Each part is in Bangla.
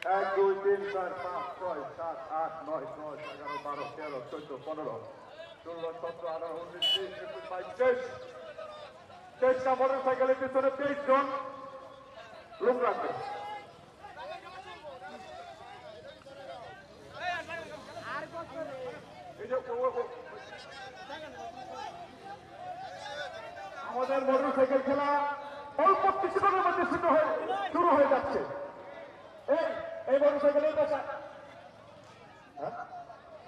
1, 2, 3, 4, 5, 6, 7, 8, 9, 10, 11, 12, 13, 14, 15, 16, 17, 18, 19, 20, 21, 22, 23টা মোটরসাইকেলের পিছনে 23 জন লোক রাখবে। আমাদের মোটরসাইকেল খেলা অল্প কিছুক্ষণের মধ্যে শুরু হয়ে যাচ্ছে। এই মোটরসাইকেলের পেশা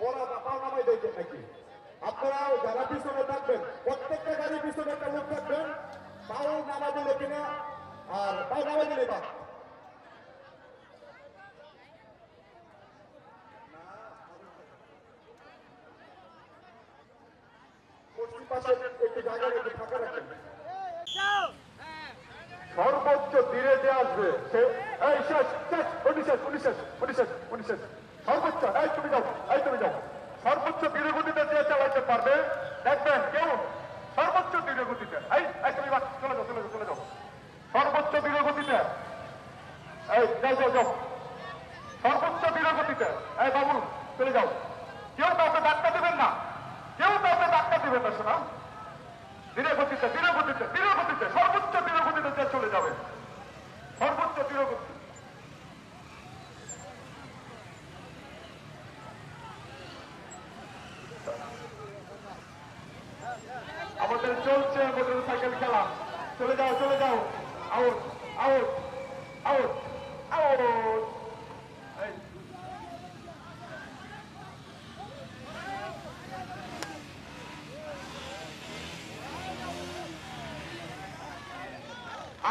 ওরা পাও নামাই দেখবেন নাকি? আপনারা যারা পিছনে থাকবেন প্রত্যেকটা গাড়ির পিছনে একটা লোক থাকবেন, পাও নামা দিলে কিনা আর পাও নামাই দিলে বা সর্বোচ্চ ধীরে যে আসবে সর্বোচ্চ তুমি যাও সর্বোচ্চ ধীরে গতিতে যে চালাইতে পারবে দেখবেন কেউ সর্বোচ্চ ধীরে গতিতে তুমি চলে যাও সর্বোচ্চ ধীরে গতিতে যাও সর্বোচ্চ ধীরে গতিতে বাবু চলে যাও। কেউ কাউকে ধাক্কা দেবেন না, শোনা। ধীরে গতিতে সর্বোচ্চ ধীরে গতিতে যে চলে যাবে, সর্বোচ্চ ধীরে গতি। আমাদের চলছে মোটরসাইকেল খেলা। চলে যাও আউট।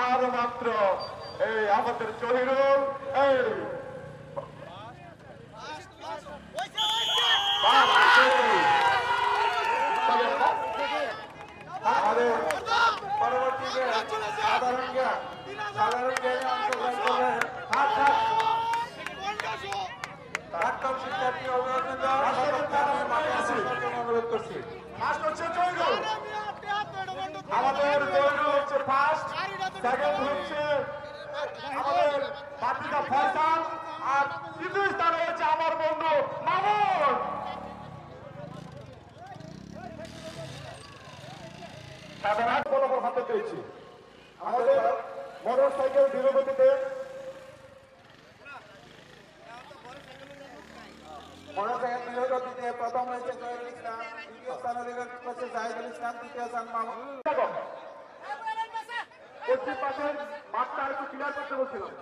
আর মাত্র আমাদের জহিরুল পরবর্তীতে সাধারণ জ্ঞান অংশগ্রহণ করবেন। প্রাক্তন শিক্ষার্থী অনুরোধ করছি। আমাদের জহিরুল হচ্ছে ফার্স্ট, সেকেন্ড হচ্ছে আমাদের পাত্রিকা ফয়সাল, আর তৃতীয় স্থানে হচ্ছে আমার বন্ধু মামুন। ফলাফল হাতে পেয়েছি। আমাদের মোটরসাইকেল ধীরগতিতে প্রথম হয়েছে জহিরুল ইসলাম, দ্বিতীয় স্থান অধিকার করছে জাহিদুল ইসলাম, তৃতীয় স্থান মামুন। পশ্চিম পাশের মাঠটা একটু ক্লিয়ার করতে বলছিলাম।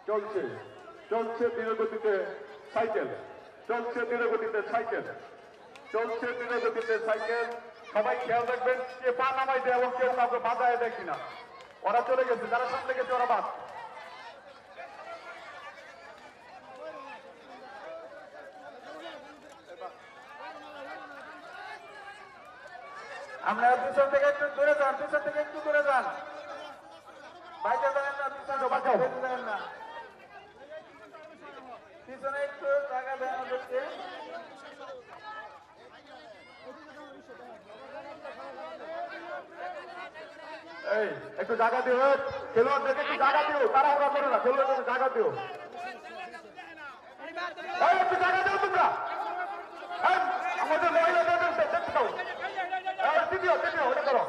চলছে ধীরগতিতে সাইকেল, সবাই খেয়াল রাখবেন যে পা নামাই দেয় এবং কেউ কাউকে বাজায় দেয় কিনা। ওরা চলে গেছে, যারা সামনে গেছে ওরা বাদ। আপনারা পিছন থেকে একটু দূরে যান, বাইরে যাবেন না, পিছনে একটু জায়গা দেন আমাদেরকে। একটু জায়গা দিও, খেলোয়াড়দেরকে একটু জায়গা দিও, তারা ওরা করে না, খেলোয়াড়দের জায়গা দিও, একটু জায়গা দিও তোমরা। আমাদের মহিলাদের দেখতে দাও, দ্বিতীয় ওটা করো।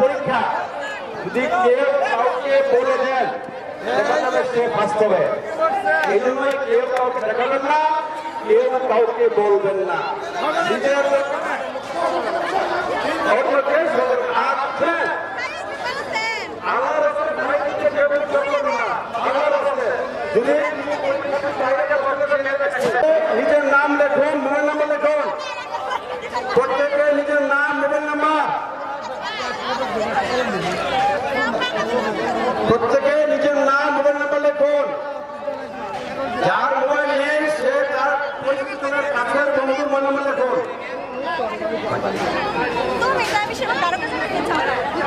পরীক্ষা যদি কেউ কাউকে বলে দেন সে বাস্তবে, এই জন্য কেউ কাউকে দেখাবেন না, কেউ কাউকে বলবেন না। নিজের আমার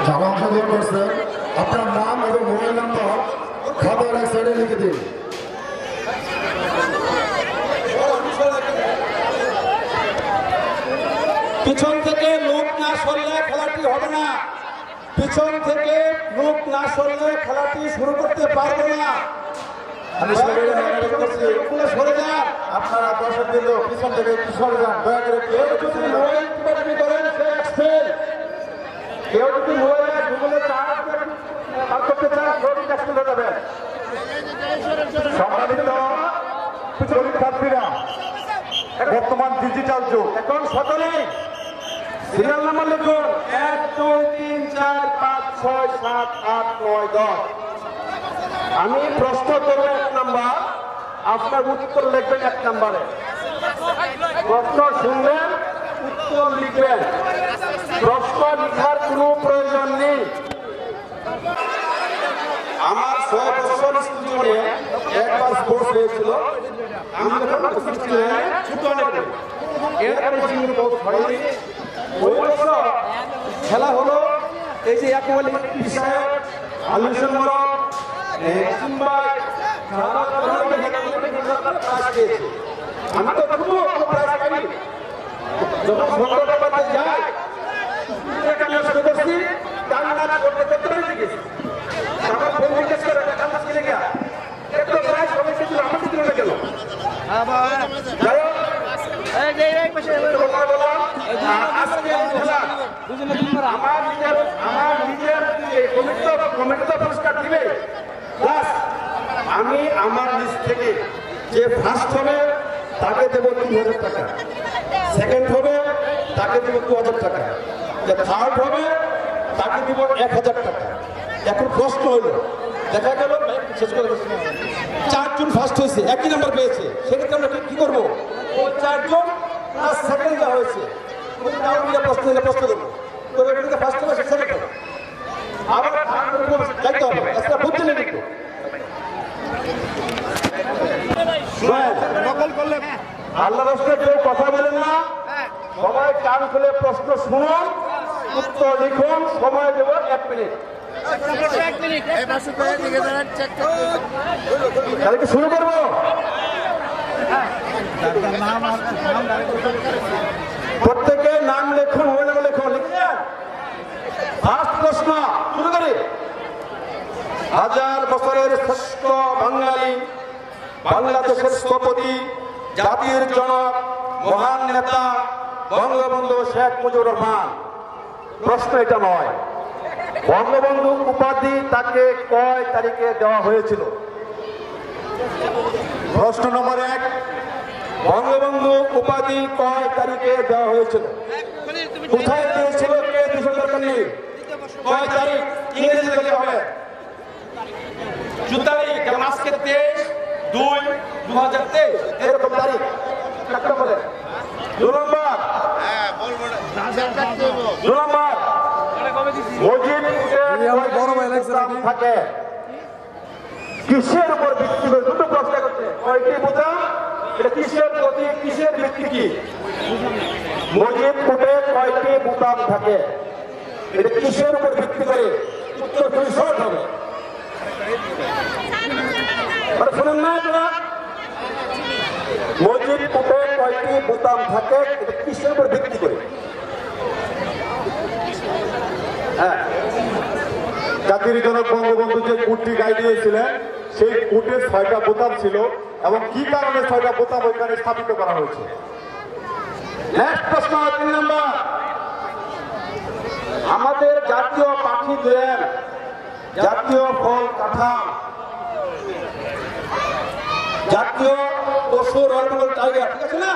যারা অংশগ্রহণ করছে আপনার নাম এবং মোবাইল নাম্বার খাবার এক সাইডে লিখে দিন। পিছন থেকে লোক না সরলে খেলাটি হবে না। পিছন থেকে লোক না সরলে খেলাটি শুরু করতে পারবে না। আমি সরে যান, আপনারা দর্শক দিল পিছন থেকে সরে যান। দয়া করে কেউ যদি মোবাইল টিপাটিপি করেন সে এক্সপেল। কেউ যদি মোবাইলে গুগলে চার্জ করতে চান জরুরি এক্সপেল হয়ে যাবে। সম্মানিত পরীক্ষার্থীরা, বর্তমান ডিজিটাল যুগ, এখন সকলে সিরিয়াল নাম্বার লিখুন 1 2 3 4 5 6 7 8 9 10। আমি প্রশ্ন করবো 1 নাম্বার, আপনার উত্তর লিখবেন 1 নাম্বারে। প্রশ্ন শুনবেন, উত্তর লিখবেন। প্রশ্ন লিখার কোনো প্রয়োজন নেই। আমার 6 বছর স্কুলে একবার স্পোর্টস হয়েছিল। আমি যখন ছোট অনেক এরপরে ওই বছর খেলা হলো এই যে একবারে আলুসন আমি তো প্রাইজ পাইনি। যখন সরকার যাই শুরু করছি কান্না করতে করতে পেরে গেছি। আমার ফোন জিজ্ঞেস করে কান্না ছেলে গিয়া একটু প্রাইজ হবে কিন্তু আমার কিছু না গেল। আমি আমার নিজ থেকে যে ফার্স্ট হবে তাকে দেবো 3000 টাকা, সেকেন্ড হবে তাকে দেবো 2000 টাকা, যে থার্ড হবে তাকে দেবো 1000 টাকা। এখন প্রশ্ন হলো, দেখা গেল শেষ করে 4 জন ফার্স্ট হয়েছে, একই নাম্বার পেয়েছে, সেক্ষেত্রে আমরা কি করবো? ওই 4 জন প্লাস সেকেন্ড যা হয়েছে প্রশ্ন দেবো। ফার্স্ট হবে সেকেন্ড হবে, আবার যাইতে হবে। আজকে বুঝতে নেই একটু আল্লাহ রাস্তায় কেউ কথা বলেন না, সবাই কান খুলে প্রশ্ন শুনুন, উত্তর লিখুন। সময় দেব 1 মিনিট। তাহলে কি শুরু করবো? প্রত্যেকে নাম লেখুন, মোবাইল নাম্বার লেখুন। লিখলেন? ফার্স্ট প্রশ্ন শুরু করি। 1000 বছরের শ্রেষ্ঠ বাঙালি, বাংলাদেশের স্থপতি, জাতির জনক, মহান নেতা বঙ্গবন্ধু শেখ মুজিবুর রহমান। প্রশ্ন এটা নয়, বঙ্গবন্ধু উপাধি তাকে কয় তারিখে দেওয়া হয়েছিল? প্রশ্ন নম্বর 1, বঙ্গবন্ধু উপাধি কয় তারিখে দেওয়া হয়েছিল? কোথায় দিয়েছিল, কে দিয়েছিল দরকার নেই, কয় তারিখ ইংরেজি দিতে হবে। 2 তারিখ, যেমন আজকে 23/2/2023 এরকম তারিখ একটা বলে। 2 নম্বর, থাকে কিসের উপর ভিত্তি করে? দুটো প্রশ্ন করছে, কয়টি বোতাম, এটা কিসের প্রতি, কিসের ভিত্তি কি? মসজিদ উঠে কয়টি বোতাম থাকে, এটা কিসের উপর ভিত্তি করে? উত্তর খুবই সহজ হবে। শুনুন না, মসজিদ উঠে কয়টি বোতাম থাকে, এটা কিসের উপর ভিত্তি করে? হ্যাঁ, জাতির জনক বঙ্গবন্ধু যে কুটটি গায়ে দিয়েছিলেন সেই কুটের 6টা বোতাম ছিল, এবং কি কারণে 6টা বোতাম ওইখানে স্থাপিত করা হয়েছে? নেক্সট প্রশ্ন 3 নম্বর, আমাদের জাতীয় পাখি দোয়েল, জাতীয় ফল কাঁঠাল, জাতীয় পশু রয়েল টাইগার, ঠিক আছে না?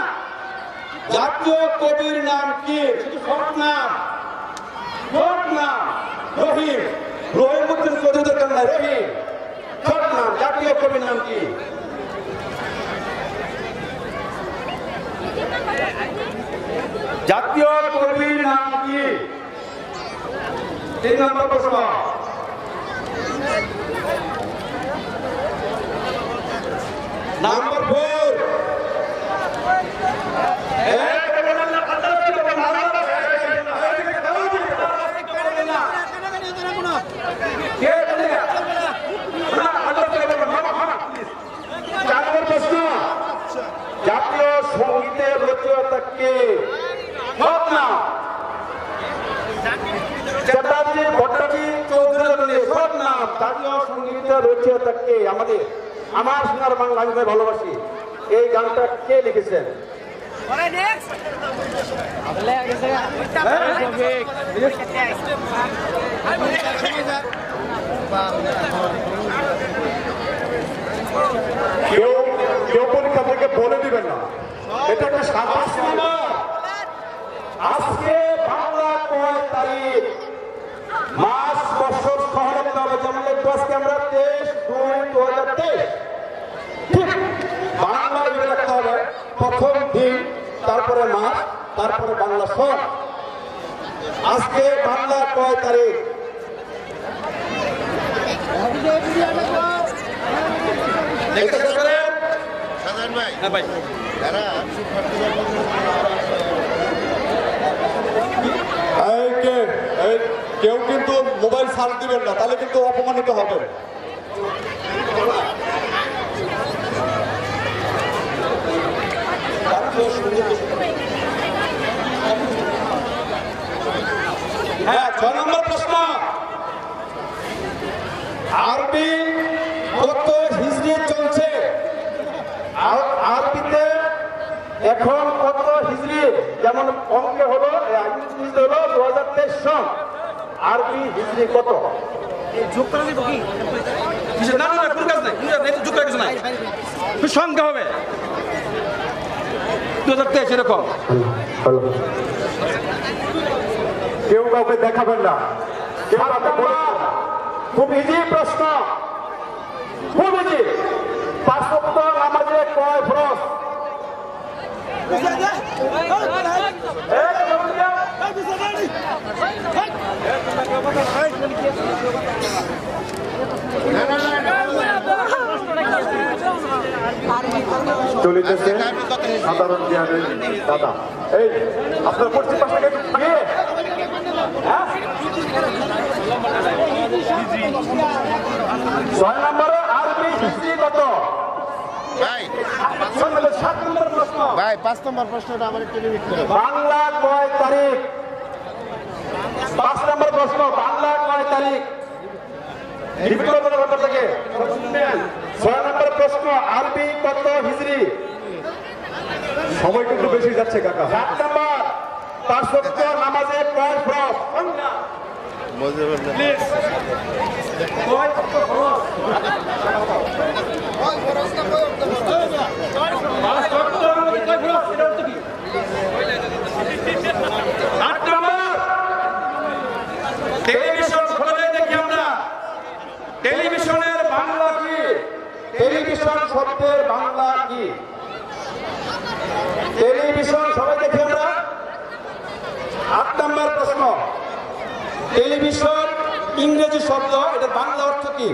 জাতীয় কবির নাম কি? শুধু শর্ট নাম, রহিম। রহিম উদ্দিন চৌধুরীদের কান্নায় রহিম শর্ট নাম। জাতীয় কবির নাম কি? জাতীয় কবির নাম কি? 3 নম্বর প্রশ্ন। নাম্বার 4, জাতীয় সঙ্গীতের রচয়িতা কে? আমার সোনার বাংলা আমি ভালোবাসি, এই গানটা কে লিখেছেন? কেউ পরীক্ষা থেকে বলে দিবেন না, এটা একটা সাদা সিনেমা। আজকে বাংলা কয় তারিখ, মাস বছর সহ রাখতে হবে। যেমন আজকে আমরা 23/2/2023, ঠিক বাংলা রাখতে হবে প্রথম দিন, তারপরে মাস, তারপরে বাংলা সন। আজকে বাংলা কয় তারিখ? কেউ কিন্তু মোবাইল ছাড় দিবেন না, তাহলে কিন্তু অপমানিত হবে। হ্যাঁ, 6 নম্বর প্রশ্ন, আরবি কত হিজরি চলছে? আরবিতে এখন কত হিজরি? যেমন অঙ্কে হলো 2023 সন, আরবি হিজরি কত? সংখ্যা হবে 2023 এরকম। কেউ কাউকে দেখাবেন না, কেউ কাউকে বলবেন না। খুব ইজি প্রশ্ন, খুব ইজি। 5 ওয়াক্ত নামাজে কয় ফরজ? চলিতেছে সাধারণ জ্ঞানের দাদা। এই আপনার পশ্চিম পাশে একটু গিয়ে, হ্যাঁ? 6 নম্বরে আরবি হিজরি কত? ভাই 7 নম্বর প্রশ্ন, ভাই 5 নম্বর প্রশ্নটা আমার একটু রিপিট করুন। বাংলা কয় তারিখ? 5 নম্বর প্রশ্ন, বাংলা কয় তারিখ? রিপিট করতে হবে থেকে। 6 নম্বর প্রশ্ন, আরবি কত হিজরি? সময় কিন্তু বেশি যাচ্ছে কাকা। 7 নম্বর, 5 ওয়াক্ত নামাজে কয় ফরজ? প্লিজ, কয় ওয়াক্ত ফরজ? 5 ওয়াক্ত নামাজে কয় ফরজ? এটা অর্থ কি? 8 নম্বর, টেলিভিশন খুলে দেখি আমরা, টেলিভিশনের বাংলা কি? টেলিভিশন শব্দের বাংলা কি? টেলিভিশন সবাই দেখি আমরা। 8 নম্বর প্রশ্ন, টেলিভিশন ইংরেজি শব্দ, এটা বাংলা অর্থ কি?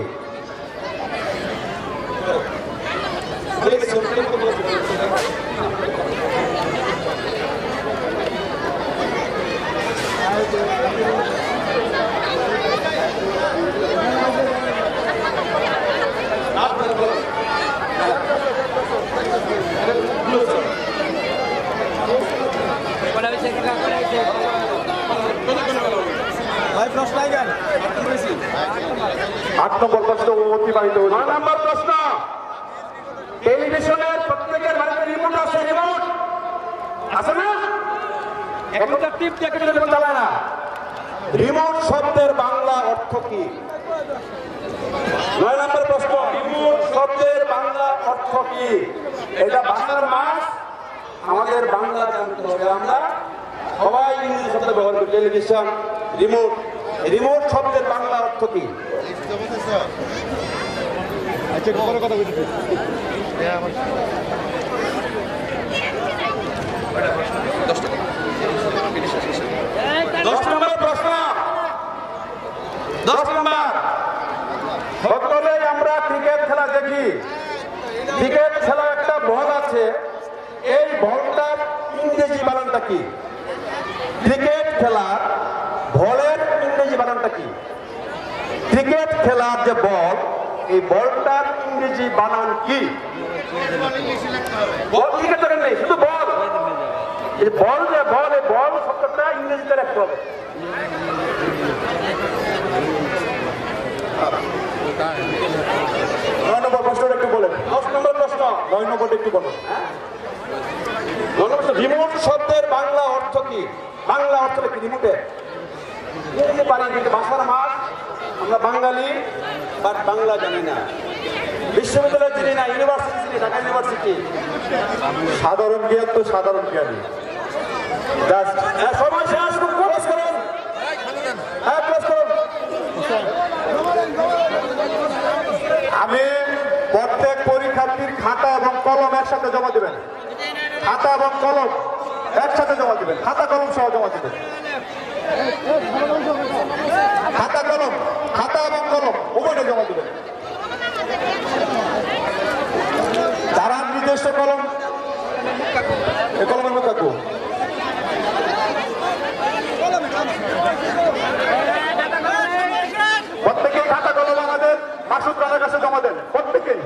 ভাই প্রশ্ন আইগান 8 নম্বর প্রশ্ন অতিবাহিত হল। 9 নম্বর প্রশ্ন, টেলিভিশনের প্রত্যেকের বাড়িতে রিমোট আছে, রিমোট আছে না? এখন তো টিপ দিয়ে টেলিভিশন চালায় না। রিমোট শব্দের বাংলা অর্থ কি? 9 নম্বর প্রশ্ন, রিমোট শব্দের বাংলা অর্থ কি? এটা ভাষার মাস, আমাদের বাংলা জানতে হবে। আমরা সবাই ইংরেজি শব্দ ব্যবহার করি, টেলিভিশন, রিমোট। রিমোট শব্দের বাংলা অর্থ কি? আচ্ছা পরে কথা বলছি। 10 নম্বর প্রশ্ন, 10 নম্বর, সকলেই আমরা ক্রিকেট খেলা দেখি। ক্রিকেট খেলা একটা বল আছে, এই বলটার ইংরেজি বানানটা কি? ক্রিকেট খেলার বলের ইংরেজি বানানটা কি? ক্রিকেট খেলার যে বল, এই বলটার ইংরেজি বানান কি? বল ক্রিকেট নেই, শুধু বল। এই বল যে বল, এই বল শব্দটা ইংরেজিতে রাখতে হবে। নম্বরটা একটু বলুন। রিমোট শব্দের বাংলা অর্থ কি? বাংলা অর্থটা কি রিমোটে? পারি কিন্তু ভাষার মাস আমরা বাঙালি, বাট বাংলা জানি না, বিশ্ববিদ্যালয় চিনি না, ইউনিভার্সিটি চিনি, ঢাকা ইউনিভার্সিটি। সাধারণ জ্ঞান তো সাধারণ জ্ঞানী। সবাই শেষ ক্লোজ করুন, হ্যাঁ ক্লোজ করুন। আমি প্রত্যেক পরীক্ষার্থীর খাতা এবং কলম একসাথে জমা দেবেন। খাতা এবং কলম একসাথে জমা দেবেন, খাতা কলম সহ জমা দেবেন। খাতা এবং কলম উভয়টা জমা দেবেন। তারা নিজস্ব কলম, এই কলমের মধ্যে থাকবো। প্রত্যেকেই খাতা কলম আমাদের মাসুদ রানার কাছে জমা দেন, প্রত্যেকেই।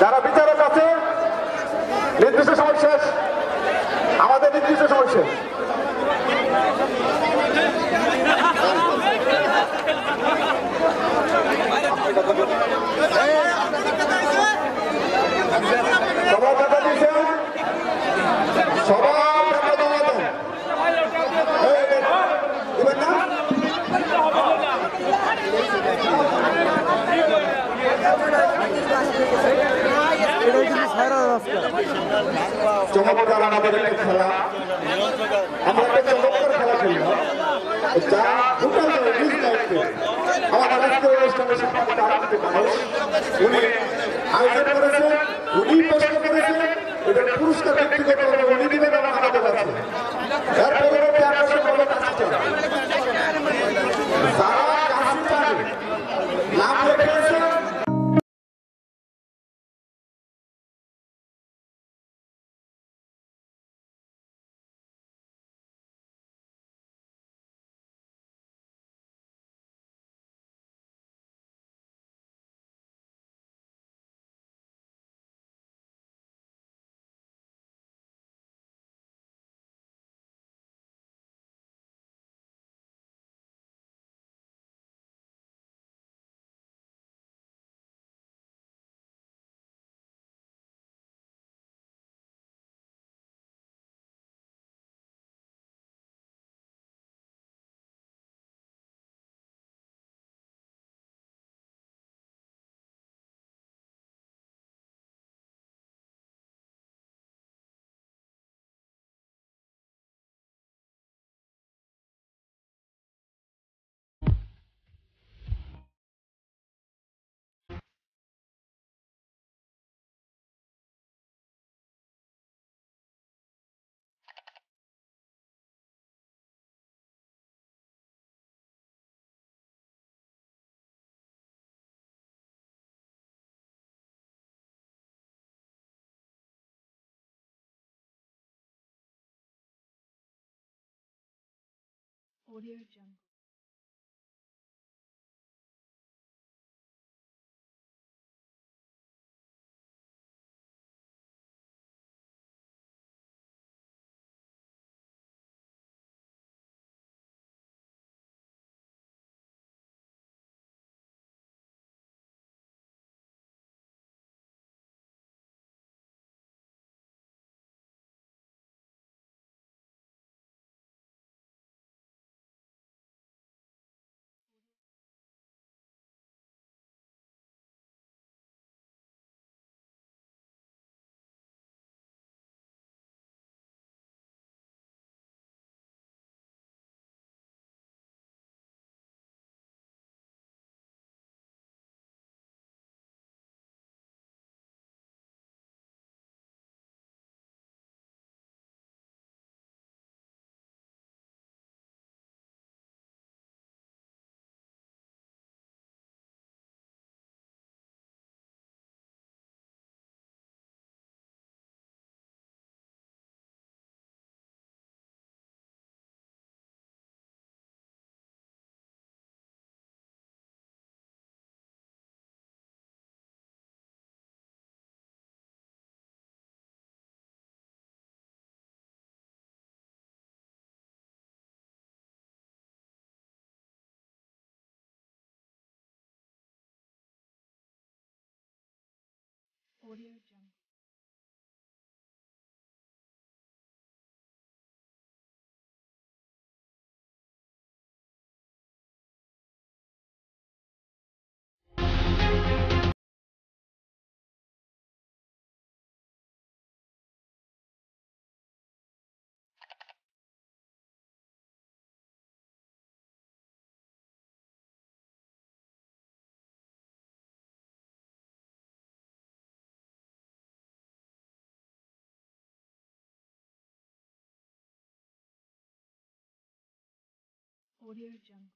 যারা বিচারক আছে নির্দিষ্ট সময় শেষ, আমাদের নির্দিষ্ট সময় শেষ। সবাই টাকা দিয়েছেন, সবাই টাকা জমা দেন। দেবেন না? চমৎকার আমাদের একটা খেলা, আমরা একটা চমৎকার খেলা খেললাম, যা আমাদের আজকের অনুষ্ঠানের সম্মানিত আলোচিত মানুষ, উনি আয়োজন করেছেন, উনি প্রশ্ন করেছেন, এটার পুরস্কার ব্যক্তিগত উনি দিবেন আমাদের কাছে। এর পরবর্তী আকর্ষণ হলো কাছে যারা কাছে নাম লেখেছেন Audio Jungle. Audio Jungle. Audio Jungle.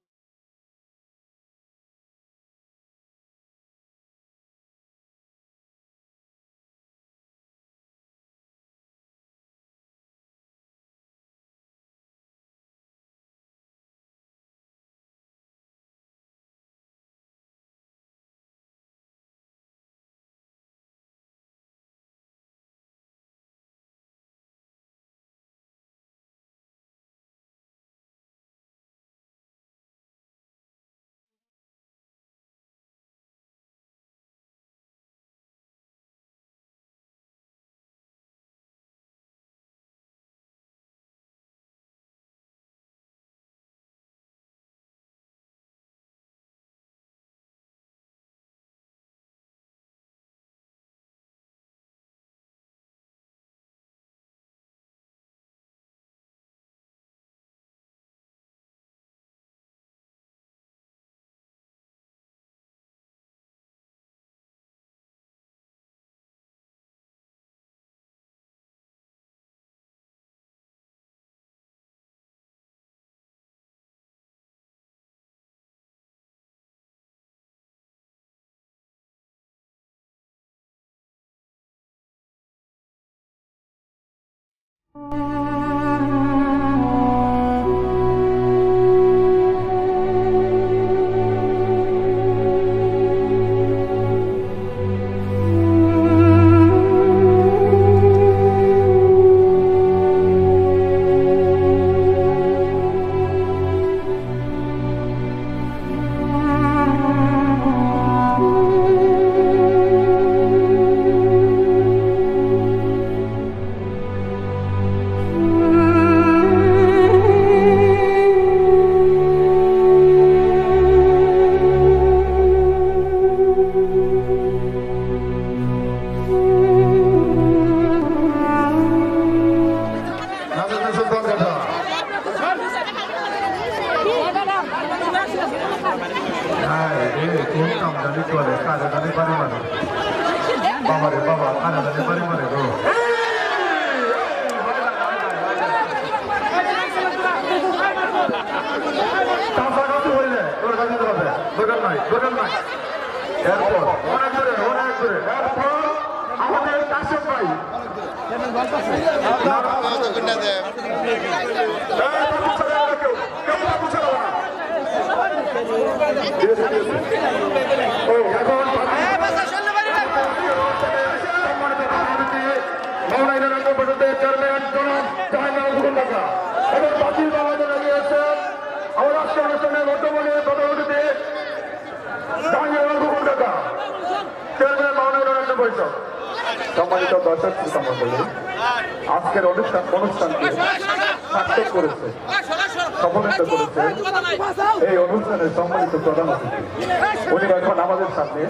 সম্মানিত দর্শক শ্রোতা মণ্ডলী, আজকের অনুষ্ঠানকে সার্থক করেছে, সফলিত করেছে এই অনুষ্ঠানের সম্মানিত প্রধান অতিথি। উনি এখন আমাদের সামনে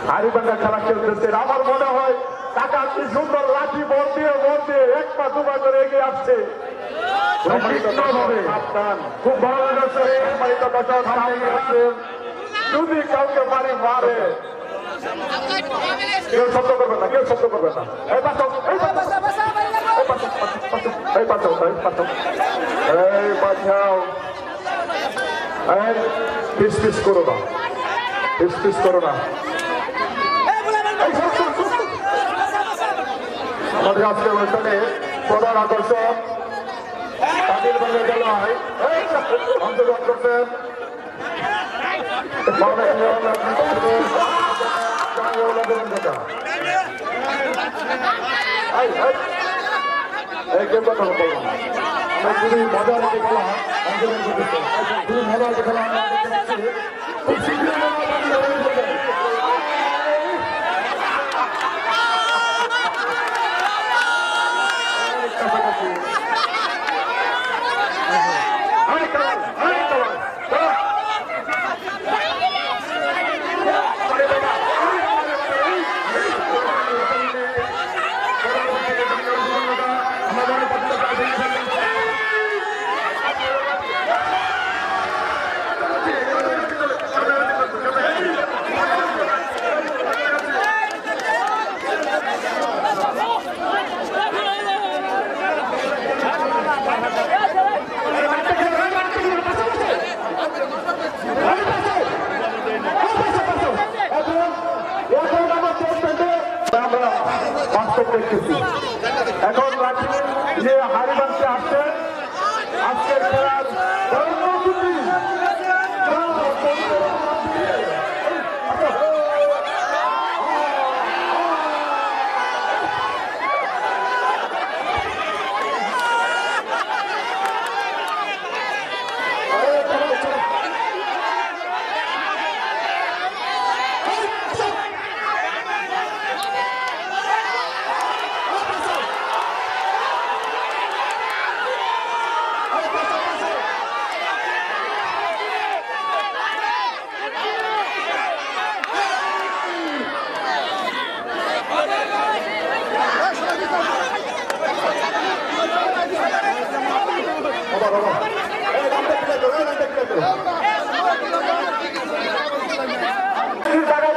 হাড়িভাঙ্গা খেলা খেলতেছেন। আমার মনে হয় কাকা কি সুন্দর লাঠি বল দিয়ে এক পা দুপা করে এগিয়ে আসছে। খুব ভালো লেগেছে। সম্মানিত দর্শক যদি কাউকে মারে কেউ শব্দ করবে না, কেউ শব্দ করবে না। এই বাঁচাও, পিস করো না, পিস করো না। আমাদের আজকের অনুষ্ঠানে প্রধান আকর্ষণ কাদিরবাজার জেলায় অংশগ্রহণ করছেন খুবই মজার একটি খেলা অংশগ্রহণ করতেছে, খুবই মজার একটি খেলা খুব শীঘ্রই দেখতেছি। এখন রাখি যে হাড়ি বাঁধতে আসছে আজকের খেলার কর্মসূচি।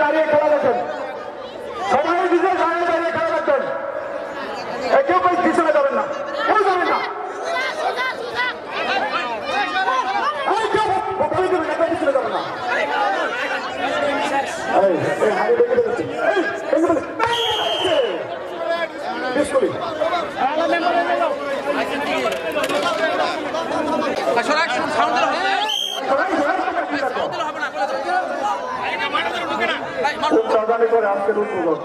দাঁড়িয়ে খেলা দেখেন, সবাই নিজের দাঁড়িয়ে দাঁড়িয়ে খেলা দেখবেন। কেউ পিছনে যাবেন না, কেউ যাবেন না, পিছনে যাবেন না। প্রদানি করে আজকের উদ্বোধন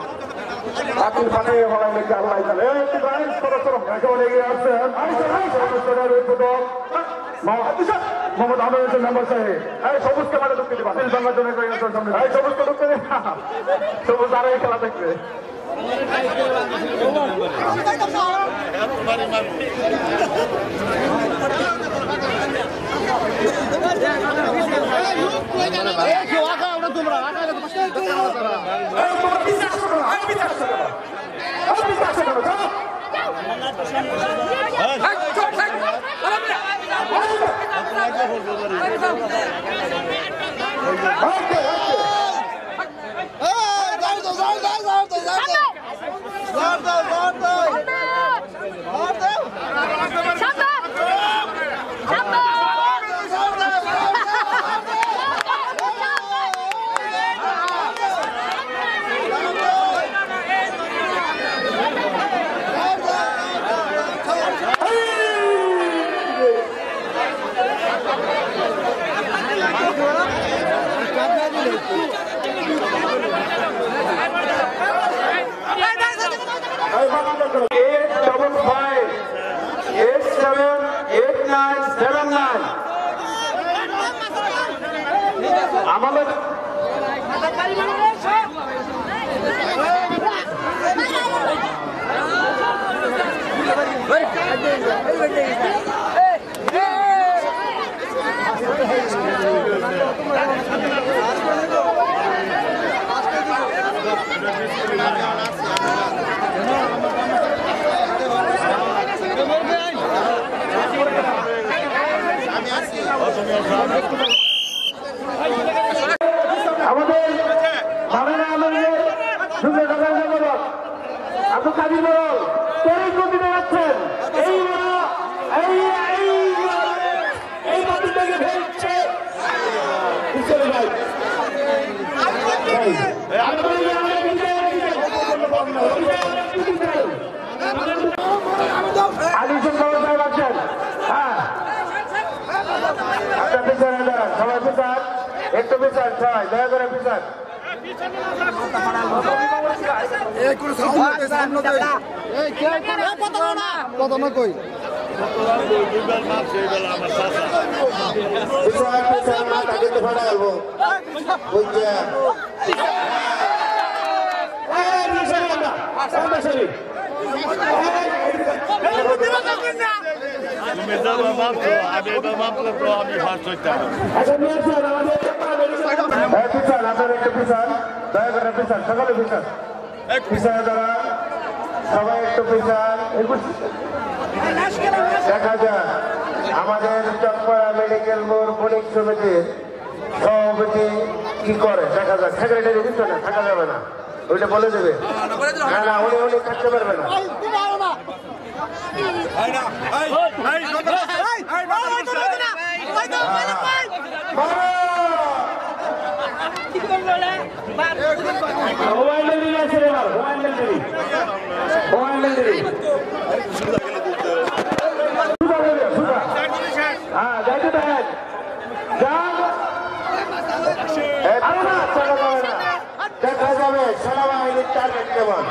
আকিল খানে হলাই লেগে আল্লাহ জানে। একেবারে এগিয়ে আসছেন উদ্বোধক মোহাম্মদ আহমেদ মেম্বার সাহেব। এই সবুজকে মাঠে ঢুকতে দিবা, এই সবুজকে ঢুকতে দিবা, সবুজ আরো এই খেলা দেখবে। আমাদের আব্দুল কাদির মোড়ল তরিক গতিতে যাচ্ছেন। এই মাটি থেকে ফেলছে আলিসুল সাহেব আছেন। হ্যাঁ, আপনার পিছনে দাঁড়ান, সবাই পিছান, একটু পিছান, সবাই দয়া করে পিছান। পিছান, আপনার একটু পিছান, দয়া করে পিছান, সকালে পিছান, পিছানে দাঁড়া, সবাই একটু পিছান। দেখা যাক আমাদের চকপাড়া মেডিকেল মোড় বণিক সমিতির সভাপতি কি করে, দেখা যাক। সেক্রেটারি দিচ্ছে না, থাকা যাবে না, ওইটা বলে দেবে। না না, উনি থাকতে পারবে না। দেখা যাবে সেনাবাহিনীর টার্গেট কেমন।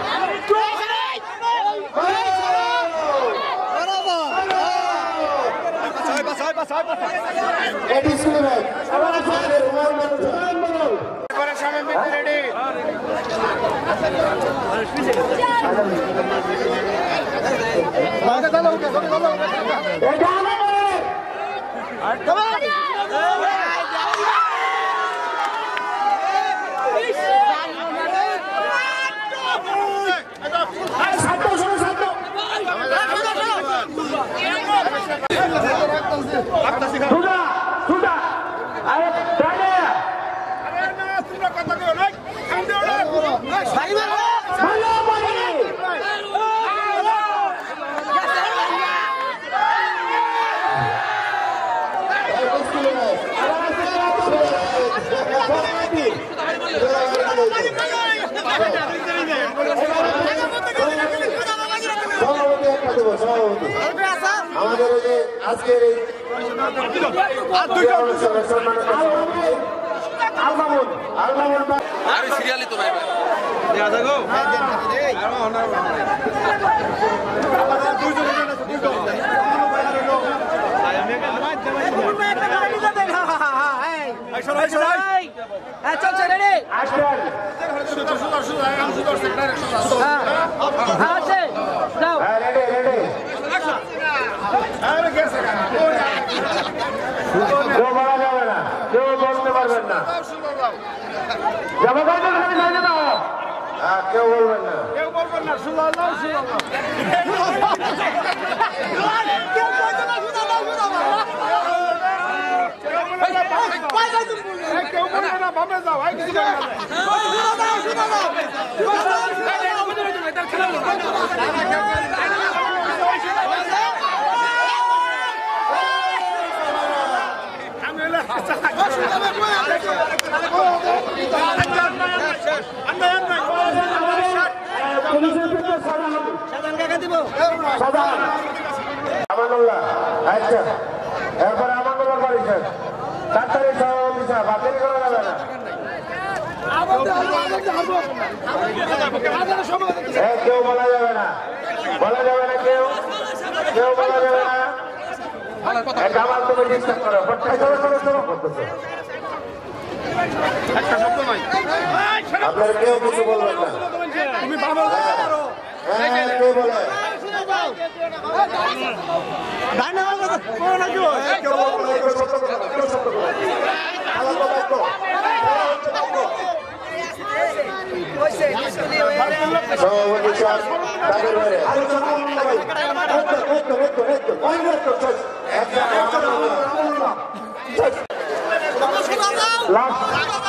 আমাদের এই যে আজকের এই সিরিয়ালি তো ভাই চলছে রেডি যাও কেউ বলা যাবে না, কেউ বলতে পারবেন না, কেউ বলবেন না। আমানুল্লাহ, আচ্ছা এরপরে আমানুল্লাহ পরিষদ ডাক্তারের সভাপতি সাহেব বাতিল করা যাবে না। কেউ বলা যাবে না, বলা যাবে না, কেউ কেউ বলা যাবে না। জামাল তুমি ডিস্টার্ব করো, আপনারা কেউ কিছু বলবেন না। কেউ বলে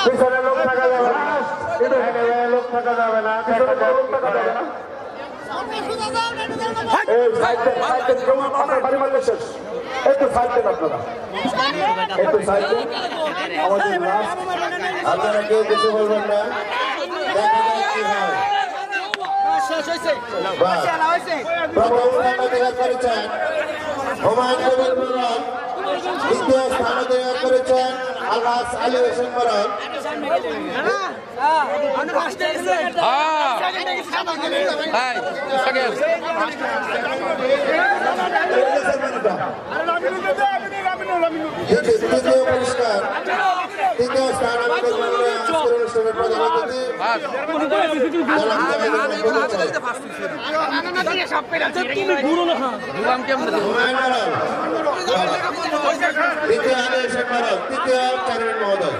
পিছনে লোক থাকা যাবে না, লোক থাকা যাবে না, একটু সাইড আপনারা, একটু সাইড। আপনারা কেউ কিছু বলবেন না, করেছেন হুমায়ুন কবির বরণ, দ্বিতীয় স্থান অধিকার করেছেন আলহাজ আলী হোসেন বরণ। তৃতীয় পুরস্কার, তৃতীয় স্থান আমাদের অনুষ্ঠানের প্রধান অতিথি তৃতীয় আলী হোসেন বরণ, তৃতীয় চেয়ারম্যান মহোদয়।